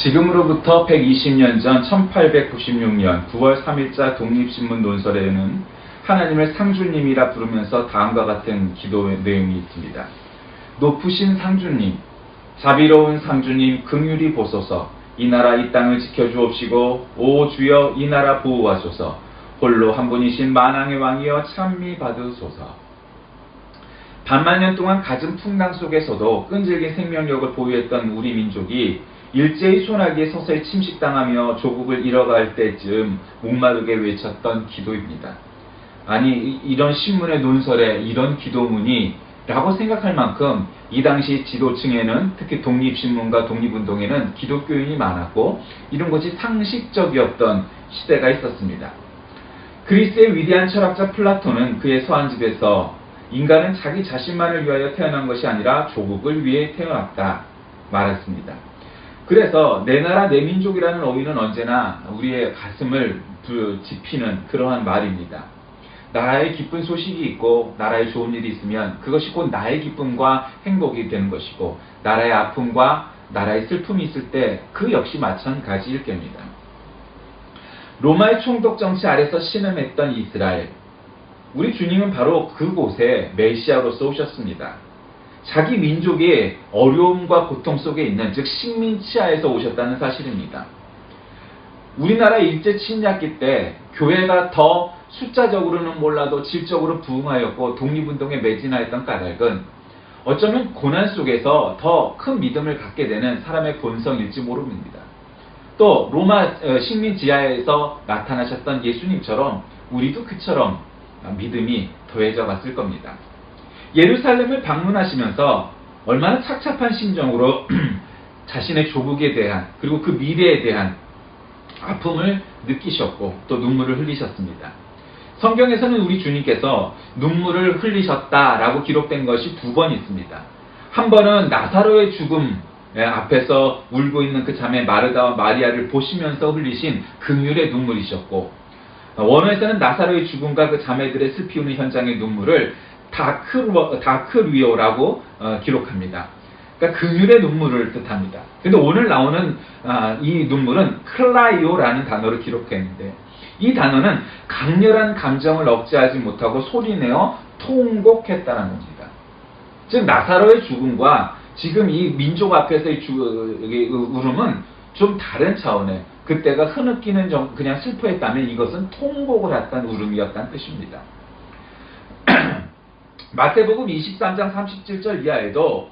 지금으로부터 120년 전 1896년 9월 3일자 독립신문 논설에는 하나님을 상주님이라 부르면서 다음과 같은 기도 내용이 있습니다. 높으신 상주님, 자비로운 상주님 긍휼히 보소서. 이 나라 이 땅을 지켜주옵시고 오 주여 이 나라 보호하소서. 홀로 한 분이신 만왕의 왕이여 찬미 받으소서. 반만년 동안 갖은 풍랑 속에서도 끈질긴 생명력을 보유했던 우리 민족이 일제히 소나기에 서서히 침식당하며 조국을 잃어갈 때쯤 목마르게 외쳤던 기도입니다. 아니 이런 신문의 논설에 이런 기도문이 라고 생각할 만큼 이 당시 지도층에는 특히 독립신문과 독립운동에는 기독교인이 많았고 이런 것이 상식적이었던 시대가 있었습니다. 그리스의 위대한 철학자 플라톤은 그의 서한집에서 인간은 자기 자신만을 위하여 태어난 것이 아니라 조국을 위해 태어났다 말했습니다. 그래서 내 나라 내 민족이라는 어휘는 언제나 우리의 가슴을 짚히는 그러한 말입니다. 나라에 기쁜 소식이 있고 나라에 좋은 일이 있으면 그것이 곧 나의 기쁨과 행복이 되는 것이고 나라의 아픔과 나라의 슬픔이 있을 때 그 역시 마찬가지일 겁니다. 로마의 총독 정치 아래서 신음했던 이스라엘, 우리 주님은 바로 그곳에 메시아로서 오셨습니다. 자기 민족의 어려움과 고통 속에 있는 즉 식민치하에서 오셨다는 사실입니다. 우리나라 일제 침략기 때 교회가 더 숫자적으로는 몰라도 질적으로 부흥하였고 독립운동에 매진하였던 까닭은 어쩌면 고난 속에서 더 큰 믿음을 갖게 되는 사람의 본성일지 모릅니다. 또 로마 식민 지하에서 나타나셨던 예수님처럼 우리도 그처럼 믿음이 더해져 갔을 겁니다. 예루살렘을 방문하시면서 얼마나 착잡한 심정으로 자신의 조국에 대한 그리고 그 미래에 대한 아픔을 느끼셨고 또 눈물을 흘리셨습니다. 성경에서는 우리 주님께서 눈물을 흘리셨다라고 기록된 것이 2번 있습니다. 한 번은 나사로의 죽음 앞에서 울고 있는 그 자매 마르다와 마리아를 보시면서 흘리신 긍휼의 눈물이셨고, 원어에서는 나사로의 죽음과 그 자매들의 슬피 우는 현장의 눈물을 다크리오라고 기록합니다. 그러니까 긍휼의 눈물을 뜻합니다. 근데 오늘 나오는 이 눈물은 클라이오라는 단어를 기록했는데 이 단어는 강렬한 감정을 억제하지 못하고 소리내어 통곡했다는 겁니다. 즉 나사로의 죽음과 지금 이 민족 앞에서의 울음은 좀 다른 차원의, 그때가 흐느끼는 그냥 슬퍼했다면 이것은 통곡을 했던 울음이었다는 뜻입니다. 마태복음 23장 37절 이하에도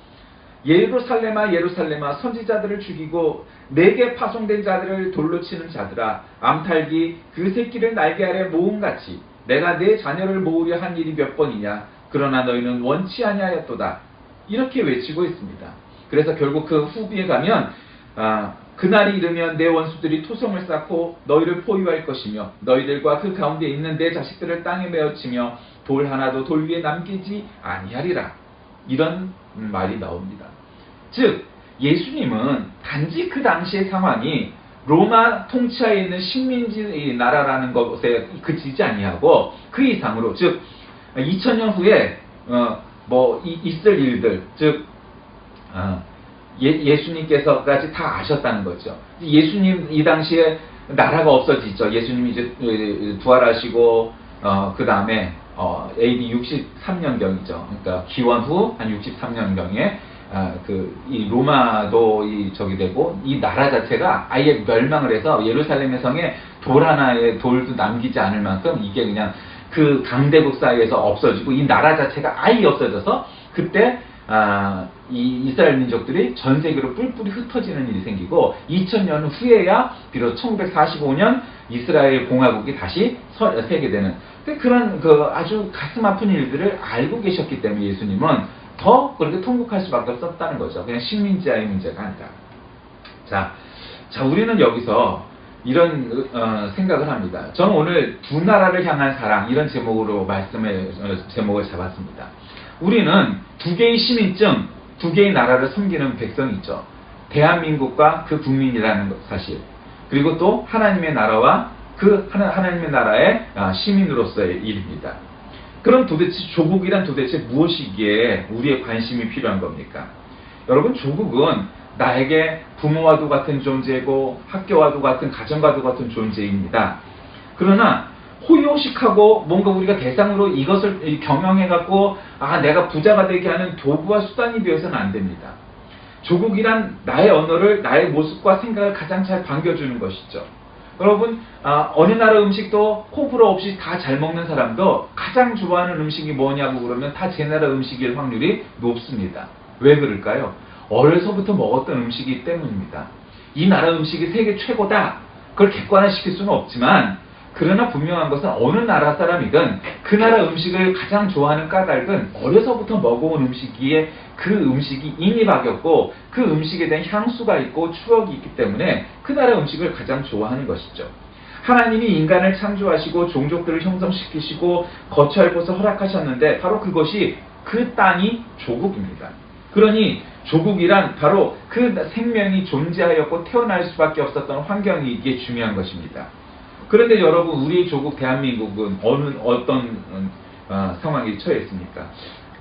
예루살렘아 예루살렘아 선지자들을 죽이고 내게 파송된 자들을 돌로 치는 자들아, 암탉이 그 새끼를 날개 아래 모음같이 내가 내 자녀를 모으려 한 일이 몇 번이냐, 그러나 너희는 원치 아니하였도다, 이렇게 외치고 있습니다. 그래서 결국 그 후비에 가면 그날이 이르면 내 원수들이 토성을 쌓고 너희를 포위할 것이며 너희들과 그 가운데 있는 내 자식들을 땅에 메어치며 돌 하나도 돌 위에 남기지 아니하리라, 이런 말이 나옵니다. 즉 예수님은 단지 그 당시의 상황이 로마 통치하에 있는 식민지 나라라는 것에 그치지 아니하고 그 이상으로, 즉 2000년 후에 있을 일들, 즉 예수님께서까지 다 아셨다는 거죠. 예수님 이 당시에 나라가 없어지죠. 예수님이 이제 부활하시고 그 다음에 AD 63년경이죠. 그러니까 기원 후 한 63년경에 이 로마도 저기 되고 이 나라 자체가 아예 멸망을 해서 예루살렘의 성에 돌 하나의 돌도 남기지 않을 만큼 이게 그냥 그 강대국 사이에서 없어지고 이 나라 자체가 아예 없어져서 그때 이 이스라엘 민족들이 전 세계로 뿔뿔이 흩어지는 일이 생기고 2000년 후에야 비로소 1945년 이스라엘 공화국이 다시 세게 되는 그런 아주 가슴 아픈 일들을 알고 계셨기 때문에 예수님은 더 그렇게 통곡할 수밖에 없었다는 거죠. 그냥 식민지하의 문제가 아니라. 자, 우리는 여기서 이런 생각을 합니다. 저는 오늘 두 나라를 향한 사랑, 이런 제목으로 제목을 잡았습니다. 우리는 두 개의 시민증, 두 개의 나라를 섬기는 백성이죠. 대한민국과 그 국민이라는 사실, 그리고 또 하나님의 나라와 그 하나님의 나라의 시민으로서의 일입니다. 그럼 도대체 조국이란 도대체 무엇이기에 우리의 관심이 필요한 겁니까? 여러분, 조국은 나에게 부모와도 같은 존재고 학교와도 같은 가정과도 같은 존재입니다. 그러나 호의호식하고 뭔가 우리가 대상으로 이것을 경영해갖고 내가 부자가 되게 하는 도구와 수단이 되어서는 안 됩니다. 조국이란 나의 언어를, 나의 모습과 생각을 가장 잘 반겨주는 것이죠. 여러분, 어느 나라 음식도 호불호 없이 다 잘 먹는 사람도 가장 좋아하는 음식이 뭐냐고 그러면 다 제 나라 음식일 확률이 높습니다. 왜 그럴까요? 어려서부터 먹었던 음식이기 때문입니다. 이 나라 음식이 세계 최고다, 그걸 객관화시킬 수는 없지만, 그러나 분명한 것은 어느 나라 사람이든 그 나라 음식을 가장 좋아하는 까닭은 어려서부터 먹어온 음식이기에 그 음식이 인이 박였고 그 음식에 대한 향수가 있고 추억이 있기 때문에 그 나라 음식을 가장 좋아하는 것이죠. 하나님이 인간을 창조하시고 종족들을 형성시키시고 거처할 곳을 허락하셨는데 바로 그것이 그 땅이 조국입니다. 그러니 조국이란 바로 그 생명이 존재하였고 태어날 수밖에 없었던 환경이 이게 중요한 것입니다. 그런데 여러분, 우리 조국 대한민국은 어떤 상황에 처해 있습니까?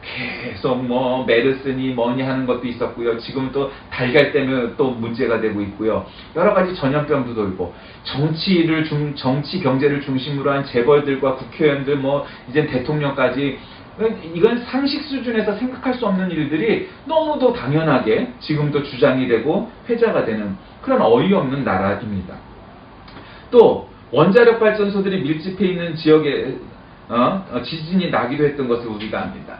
계속 메르스니 뭐니 하는 것도 있었고요. 지금 또 달걀 때문에 또 문제가 되고 있고요. 여러 가지 전염병도 돌고, 정치 경제를 중심으로 한 재벌들과 국회의원들, 이제 대통령까지, 이건 상식 수준에서 생각할 수 없는 일들이 너무도 당연하게 지금도 주장이 되고 회자가 되는 그런 어이없는 나라입니다. 또 원자력 발전소들이 밀집해 있는 지역에 지진이 나기도 했던 것을 우리가 압니다.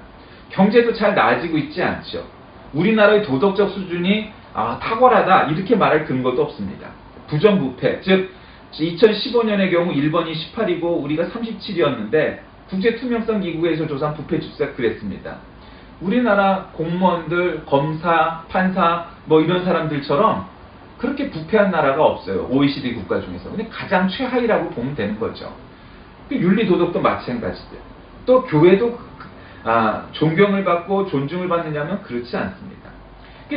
경제도 잘 나아지고 있지 않죠. 우리나라의 도덕적 수준이 탁월하다 이렇게 말할 근거도 없습니다. 부정부패, 즉 2015년의 경우 일본이 18이고 우리가 37이었는데 국제투명성기구에서 조사한 부패 주체가 그랬습니다. 우리나라 공무원들, 검사, 판사 이런 사람들처럼 그렇게 부패한 나라가 없어요. OECD 국가 중에서. 근데 가장 최하위라고 보면 되는 거죠. 윤리도덕도 마찬가지죠. 또 교회도 존경을 받고 존중을 받느냐면 그렇지 않습니다.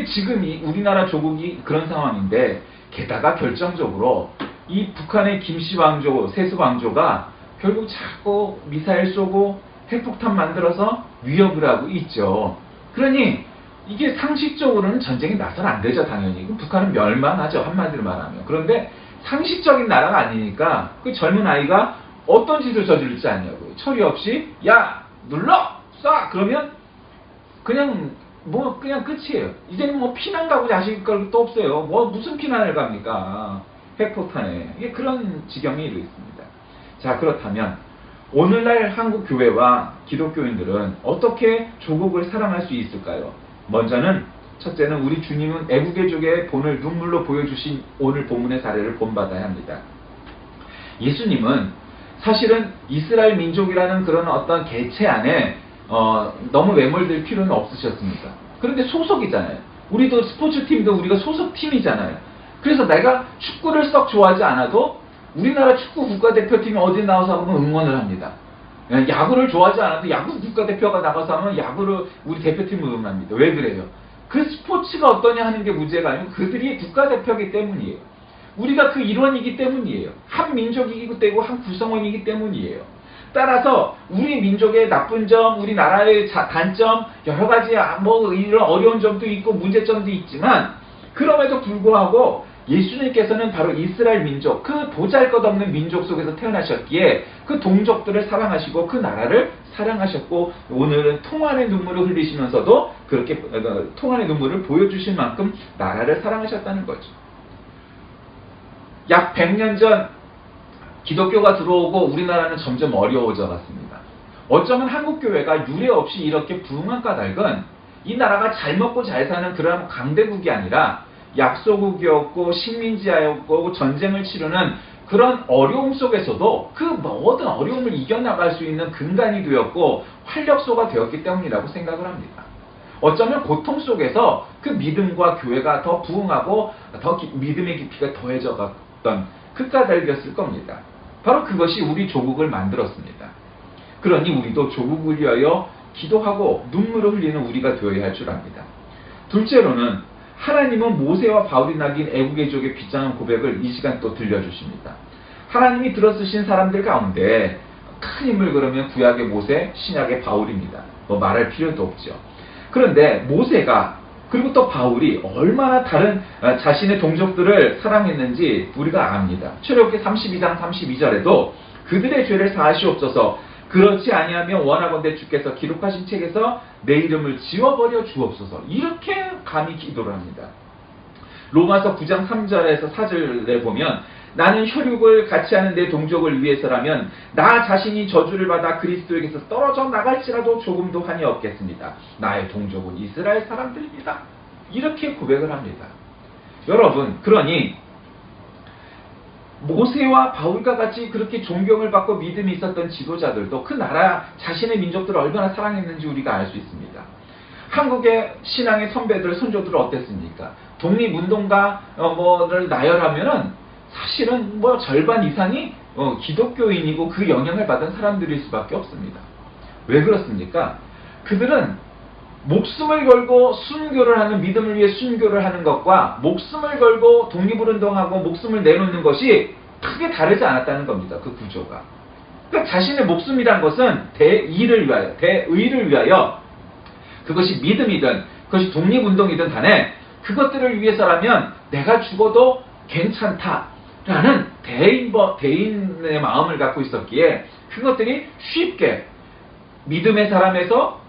지금 우리나라 조국이 그런 상황인데, 게다가 결정적으로 이 북한의 김씨 왕조, 세수 왕조가 결국 자꾸 미사일 쏘고 핵폭탄 만들어서 위협을 하고 있죠. 그러니 이게 상식적으로는 전쟁에 나서는 안 되죠, 당연히. 북한은 멸망하죠, 한마디로 말하면. 그런데 상식적인 나라가 아니니까 그 젊은 아이가 어떤 짓을 저지를지 아냐고요. 처리 없이 야 눌러 쏴 그러면 그냥 끝이에요. 이제는 피난 가고 자식 걸 또 없어요. 무슨 피난을 갑니까? 핵폭탄에. 이게 그런 지경에 이르 있습니다. 자, 그렇다면 오늘날 한국 교회와 기독교인들은 어떻게 조국을 사랑할 수 있을까요? 먼저는, 첫째는 우리 주님은 애국애족의 본을 눈물로 보여주신 오늘 본문의 사례를 본받아야 합니다. 예수님은 사실은 이스라엘 민족이라는 그런 어떤 개체 안에 너무 매몰될 필요는 없으셨습니다. 그런데 소속이잖아요. 우리도 스포츠팀도 우리가 소속팀이잖아요. 그래서 내가 축구를 썩 좋아하지 않아도 우리나라 축구 국가대표팀이 어디 나와서 하면 응원을 합니다. 야구를 좋아하지 않아도 야구 국가대표가 나가서 하면 야구를 우리 대표팀을 응원합니다. 왜 그래요? 그 스포츠가 어떠냐 하는 게 문제가 아니고 그들이 국가대표이기 때문이에요. 우리가 그 일원이기 때문이에요. 한 민족이기 때문에 한 구성원이기 때문이에요. 따라서 우리 민족의 나쁜 점, 우리 나라의 단점, 여러 가지 이런 어려운 점도 있고 문제점도 있지만, 그럼에도 불구하고 예수님께서는 바로 이스라엘 민족, 그 보잘것없는 민족 속에서 태어나셨기에 그 동족들을 사랑하시고 그 나라를 사랑하셨고, 오늘은 통안의 눈물을 흘리시면서도 그렇게 통안의 눈물을 보여주실 만큼 나라를 사랑하셨다는 거죠. 약 100년 전 기독교가 들어오고 우리나라는 점점 어려워져 갔습니다. 어쩌면 한국교회가 유례 없이 이렇게 부흥한 까닭은 이 나라가 잘 먹고 잘 사는 그런 강대국이 아니라 약소국이었고 식민지하였고 전쟁을 치르는 그런 어려움 속에서도 그 모든 어려움을 이겨나갈 수 있는 근간이 되었고 활력소가 되었기 때문이라고 생각을 합니다. 어쩌면 고통 속에서 그 믿음과 교회가 더 부흥하고 더 믿음의 깊이가 더해져 갔던 그 까닭이었을 겁니다. 바로 그것이 우리 조국을 만들었습니다. 그러니 우리도 조국을 위하여 기도하고 눈물을 흘리는 우리가 되어야 할 줄 압니다. 둘째로는 하나님은 모세와 바울이 남긴 애국애족의 빗장한 고백을 이 시간 또 들려주십니다. 하나님이 들어쓰신 사람들 가운데 큰 인물 그러면 구약의 모세, 신약의 바울입니다. 말할 필요도 없죠. 그런데 모세가 그리고 또 바울이 얼마나 다른 자신의 동족들을 사랑했는지 우리가 압니다. 출애굽기 32장 32절에도 그들의 죄를 사하시옵소서, 그렇지 아니하면 원하건대 주께서 기록하신 책에서 내 이름을 지워버려 주옵소서, 이렇게 감히 기도를 합니다. 로마서 9장 3절에서 4절에 보면 나는 혈육을 같이 하는 내 동족을 위해서라면 나 자신이 저주를 받아 그리스도에게서 떨어져 나갈지라도 조금도 한이 없겠습니다. 나의 동족은 이스라엘 사람들입니다. 이렇게 고백을 합니다. 여러분, 그러니 모세와 바울과 같이 그렇게 존경을 받고 믿음이 있었던 지도자들도 그 나라 자신의 민족들을 얼마나 사랑했는지 우리가 알 수 있습니다. 한국의 신앙의 선배들, 선조들은 어땠습니까? 독립운동가를 나열하면은 사실은 절반 이상이 기독교인이고 그 영향을 받은 사람들일 수밖에 없습니다. 왜 그렇습니까? 그들은 목숨을 걸고 순교를 하는, 믿음을 위해 순교를 하는 것과 목숨을 걸고 독립운동하고 목숨을 내놓는 것이 크게 다르지 않았다는 겁니다. 그 구조가. 그러니까 자신의 목숨이란 것은 대의를 위하여 그것이 믿음이든 그것이 독립운동이든 간에 그것들을 위해서라면 내가 죽어도 괜찮다라는 대인의 마음을 갖고 있었기에 그것들이 쉽게 믿음의 사람에서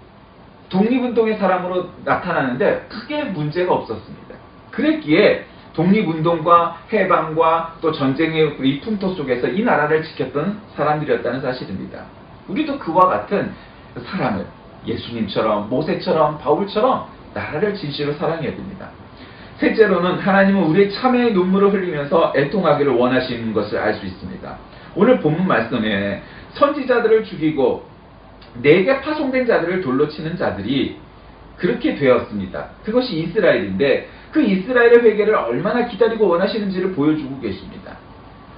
독립운동의 사람으로 나타나는데 크게 문제가 없었습니다. 그랬기에 독립운동과 해방과 또 전쟁의 이 풍토 속에서 이 나라를 지켰던 사람들이었다는 사실입니다. 우리도 그와 같은 사랑을 예수님처럼, 모세처럼, 바울처럼 나라를 진실로 사랑해야 됩니다. 셋째로는 하나님은 우리의 참회의 눈물을 흘리면서 애통하기를 원하시는 것을 알 수 있습니다. 오늘 본문 말씀에 선지자들을 죽이고 내게 파송된 자들을 돌로 치는 자들이 그렇게 되었습니다. 그것이 이스라엘인데 그 이스라엘의 회개를 얼마나 기다리고 원하시는지를 보여주고 계십니다.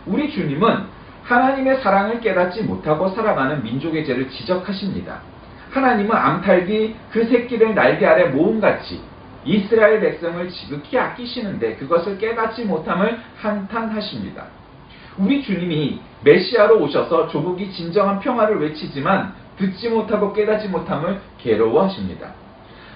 우리 주님은 하나님의 사랑을 깨닫지 못하고 살아가는 민족의 죄를 지적하십니다. 하나님은 암탉이 그 새끼를 날개 아래 모음같이 이스라엘 백성을 지극히 아끼시는데 그것을 깨닫지 못함을 한탄하십니다. 우리 주님이 메시아로 오셔서 조국이 진정한 평화를 외치지만 듣지 못하고 깨닫지 못함을 괴로워하십니다.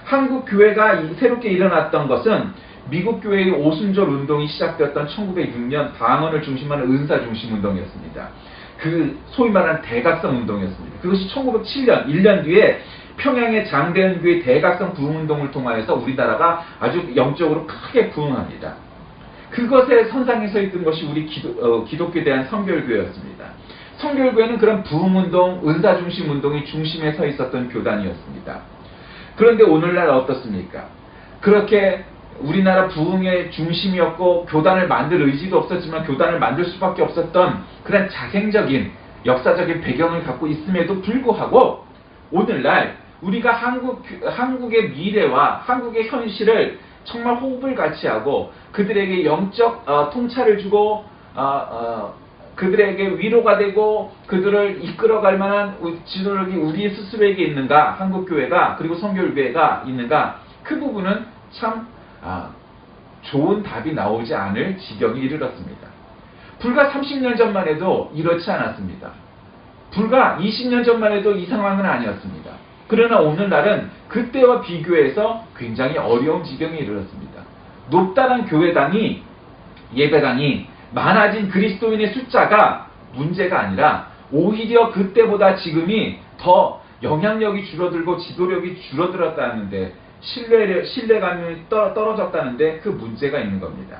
한국 교회가 새롭게 일어났던 것은 미국 교회의 오순절 운동이 시작되었던 1906년 방언을 중심하는 은사 중심 운동이었습니다. 그 소위 말하는 대각성 운동이었습니다. 그것이 1907년 1년 뒤에 평양의 장대현 교회 대각성 부흥운동을 통하여서 우리나라가 아주 영적으로 크게 부흥합니다. 그것의 선상에 서 있던 것이 우리 기독교에 대한 성결교회였습니다. 성결교회는 그런 부흥운동, 은사중심 운동이 중심에 서 있었던 교단이었습니다. 그런데 오늘날 어떻습니까? 그렇게 우리나라 부흥의 중심이었고 교단을 만들 의지도 없었지만 교단을 만들 수밖에 없었던 그런 자생적인 역사적인 배경을 갖고 있음에도 불구하고 오늘날 우리가 한국의 미래와 한국의 현실을 정말 호흡을 같이 하고 그들에게 영적 통찰을 주고 그들에게 위로가 되고 그들을 이끌어갈 만한 지도력이 우리 스스로에게 있는가, 한국교회가 그리고 성결교회가 있는가, 그 부분은 참 좋은 답이 나오지 않을 지경에 이르렀습니다. 불과 30년 전만 해도 이렇지 않았습니다. 불과 20년 전만 해도 이 상황은 아니었습니다. 그러나 오늘날은 그때와 비교해서 굉장히 어려운 지경에 이르렀습니다. 높다란 교회당이, 예배당이 많아진 그리스도인의 숫자가 문제가 아니라 오히려 그때보다 지금이 더 영향력이 줄어들고 지도력이 줄어들었다는데 신뢰감이 떨어졌다는데 그 문제가 있는 겁니다.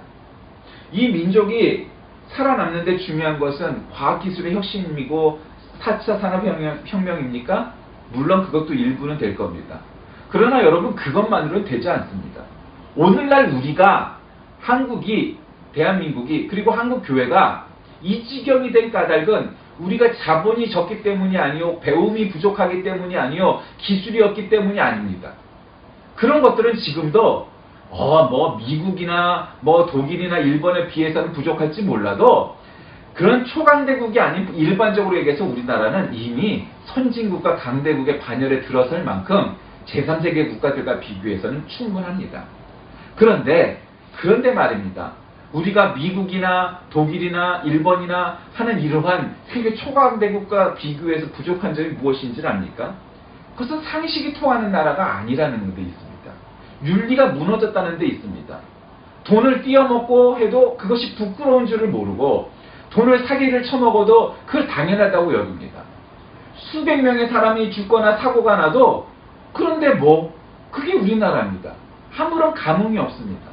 이 민족이 살아남는데 중요한 것은 과학기술의 혁신이고 4차 산업혁명입니까? 물론 그것도 일부는 될 겁니다. 그러나 여러분 그것만으로는 되지 않습니다. 오늘날 우리가 한국이 대한민국이 그리고 한국교회가 이 지경이 된 까닭은 우리가 자본이 적기 때문이 아니요 배움이 부족하기 때문이 아니요 기술이 없기 때문이 아닙니다. 그런 것들은 지금도 미국이나 독일이나 일본에 비해서는 부족할지 몰라도 그런 초강대국이 아닌 일반적으로 얘기해서 우리나라는 이미 선진국과 강대국의 반열에 들어설 만큼 제3세계 국가들과 비교해서는 충분합니다. 그런데 말입니다. 우리가 미국이나 독일이나 일본이나 하는 이러한 세계 초강대국과 비교해서 부족한 점이 무엇인지 압니까? 그것은 상식이 통하는 나라가 아니라는 데 있습니다. 윤리가 무너졌다는 데 있습니다. 돈을 띄어먹고 해도 그것이 부끄러운 줄을 모르고 돈을 사기를 쳐먹어도 그걸 당연하다고 여깁니다. 수백 명의 사람이 죽거나 사고가 나도 그런데 뭐 그게 우리나라입니다. 아무런 감흥이 없습니다.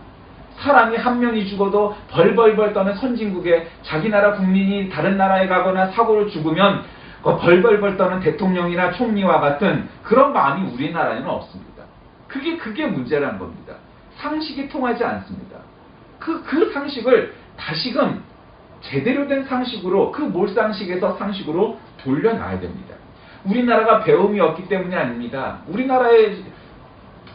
사람이 한 명이 죽어도 벌벌벌 떠는 선진국에 자기 나라 국민이 다른 나라에 가거나 사고로 죽으면 그 벌벌벌 떠는 대통령이나 총리와 같은 그런 마음이 우리나라에는 없습니다. 그게 문제라는 겁니다. 상식이 통하지 않습니다. 그 상식을 다시금 제대로 된 상식으로, 그 몰상식에서 상식으로 돌려놔야 됩니다. 우리나라가 배움이 없기 때문이 아닙니다. 우리나라의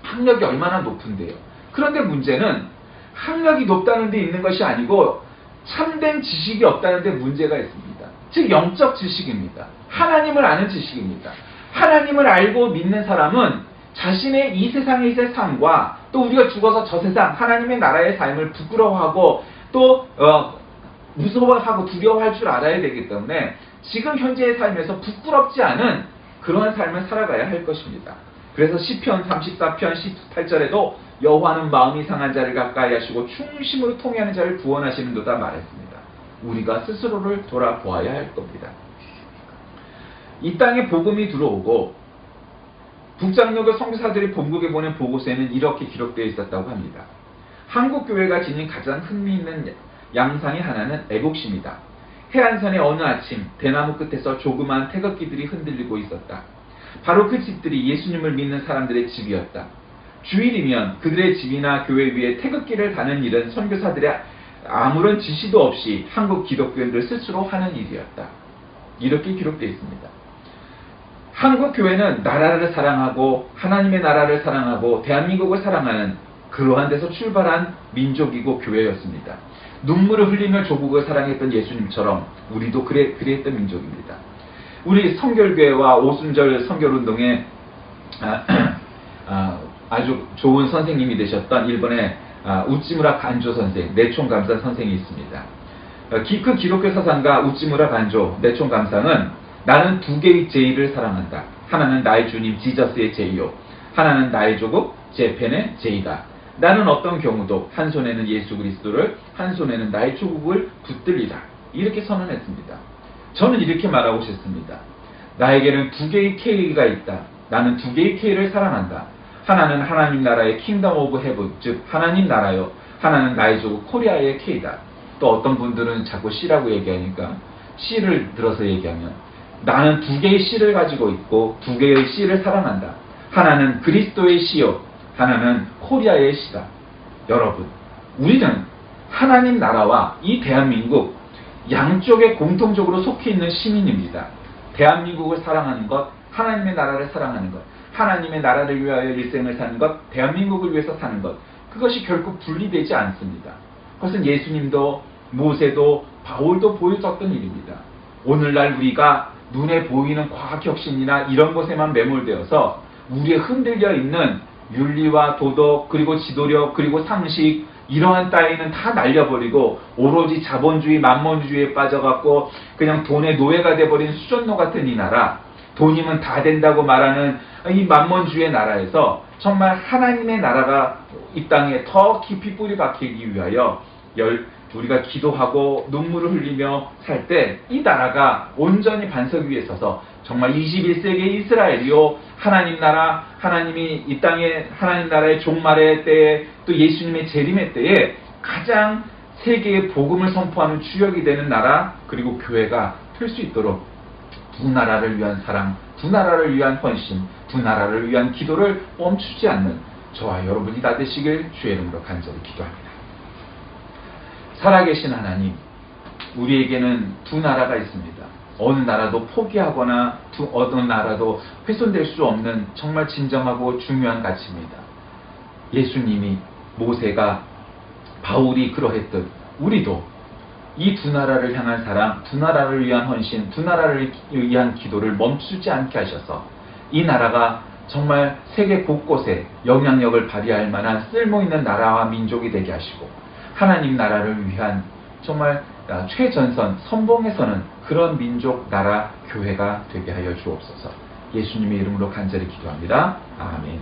학력이 얼마나 높은데요. 그런데 문제는 학력이 높다는 데 있는 것이 아니고 참된 지식이 없다는 데 문제가 있습니다. 즉 영적 지식입니다. 하나님을 아는 지식입니다. 하나님을 알고 믿는 사람은 자신의 이 세상의 삶과 또 우리가 죽어서 저 세상 하나님의 나라의 삶을 부끄러워하고 또 무서워하고 두려워할 줄 알아야 되기 때문에 지금 현재의 삶에서 부끄럽지 않은 그러한 삶을 살아가야 할 것입니다. 그래서 시편 34편 18절에도 여호와는 마음이 상한 자를 가까이 하시고 충심으로 통회하는 자를 구원하시는도다 말했습니다. 우리가 스스로를 돌아보아야 할 겁니다. 이 땅에 복음이 들어오고 북장로교 선교사들이 본국에 보낸 보고서에는 이렇게 기록되어 있었다고 합니다. 한국 교회가 지닌 가장 흥미있는 양상의 하나는 애국심이다. 해안선의 어느 아침 대나무 끝에서 조그마한 태극기들이 흔들리고 있었다. 바로 그 집들이 예수님을 믿는 사람들의 집이었다. 주일이면 그들의 집이나 교회 위에 태극기를 다는 일은 선교사들의 아무런 지시도 없이 한국 기독교인들 스스로 하는 일이었다. 이렇게 기록되어 있습니다. 한국 교회는 나라를 사랑하고 하나님의 나라를 사랑하고 대한민국을 사랑하는 그러한 데서 출발한 민족이고 교회였습니다. 눈물을 흘리며 조국을 사랑했던 예수님처럼 우리도 그랬던 민족입니다. 우리 성결교회와 오순절 성결운동에 아주 좋은 선생님이 되셨던 일본의 우찌무라 간조 선생, 내총감사 선생이 있습니다. 그 기독교 사상가 우찌무라 간조 내총감상은 나는 두 개의 제의를 사랑한다. 하나는 나의 주님 지저스의 제의요. 하나는 나의 조국 재팬의 제의다. 나는 어떤 경우도 한 손에는 예수 그리스도를 한 손에는 나의 조국을 붙들리라. 이렇게 선언했습니다. 저는 이렇게 말하고 싶습니다. 나에게는 두 개의 K가 있다. 나는 두 개의 K를 사랑한다. 하나는 하나님 나라의 킹덤 오브 헤븐, 즉 하나님 나라요. 하나는 나의 조국 코리아의 K다. 또 어떤 분들은 자꾸 C라고 얘기하니까 C를 들어서 얘기하면 나는 두 개의 C를 가지고 있고 두 개의 C를 사랑한다. 하나는 그리스도의 C요. 하나는 코리아의 C다. 여러분, 우리는 하나님 나라와 이 대한민국 양쪽에 공통적으로 속해 있는 시민입니다. 대한민국을 사랑하는 것, 하나님의 나라를 사랑하는 것, 하나님의 나라를 위하여 일생을 사는 것, 대한민국을 위해서 사는 것, 그것이 결코 분리되지 않습니다. 그것은 예수님도 모세도 바울도 보여줬던 일입니다. 오늘날 우리가 눈에 보이는 과학혁신이나 이런 것에만 매몰되어서 우리의 흔들려 있는 윤리와 도덕 그리고 지도력 그리고 상식 이러한 따위는 다 날려버리고 오로지 자본주의 만몬주의에 빠져갖고 그냥 돈의 노예가 돼버린 수전노 같은 이 나라, 돈이면 다 된다고 말하는 이 만몬주의의 나라에서 정말 하나님의 나라가 이 땅에 더 깊이 뿌리 박히기 위하여 우리가 기도하고 눈물을 흘리며 살 때 이 나라가 온전히 반석 위에 서서 정말 21세기의 이스라엘이요 하나님 나라, 하나님이 이 땅에 하나님 나라의 종말의 때에 또 예수님의 재림의 때에 가장 세계의 복음을 선포하는 주역이 되는 나라 그리고 교회가 될 수 있도록 두 나라를 위한 사랑, 두 나라를 위한 헌신, 두 나라를 위한 기도를 멈추지 않는 저와 여러분이 다 되시길 주의 이름으로 간절히 기도합니다. 살아계신 하나님, 우리에게는 두 나라가 있습니다. 어느 나라도 포기하거나 어느 나라도 훼손될 수 없는 정말 진정하고 중요한 가치입니다. 예수님이, 모세가, 바울이 그러했듯 우리도 이 두 나라를 향한 사랑, 두 나라를 위한 헌신, 두 나라를 위한 기도를 멈추지 않게 하셔서 이 나라가 정말 세계 곳곳에 영향력을 발휘할 만한 쓸모있는 나라와 민족이 되게 하시고 하나님 나라를 위한 정말 최전선, 선봉에 서는 그런 민족, 나라, 교회가 되게 하여 주옵소서. 예수님의 이름으로 간절히 기도합니다. 아멘.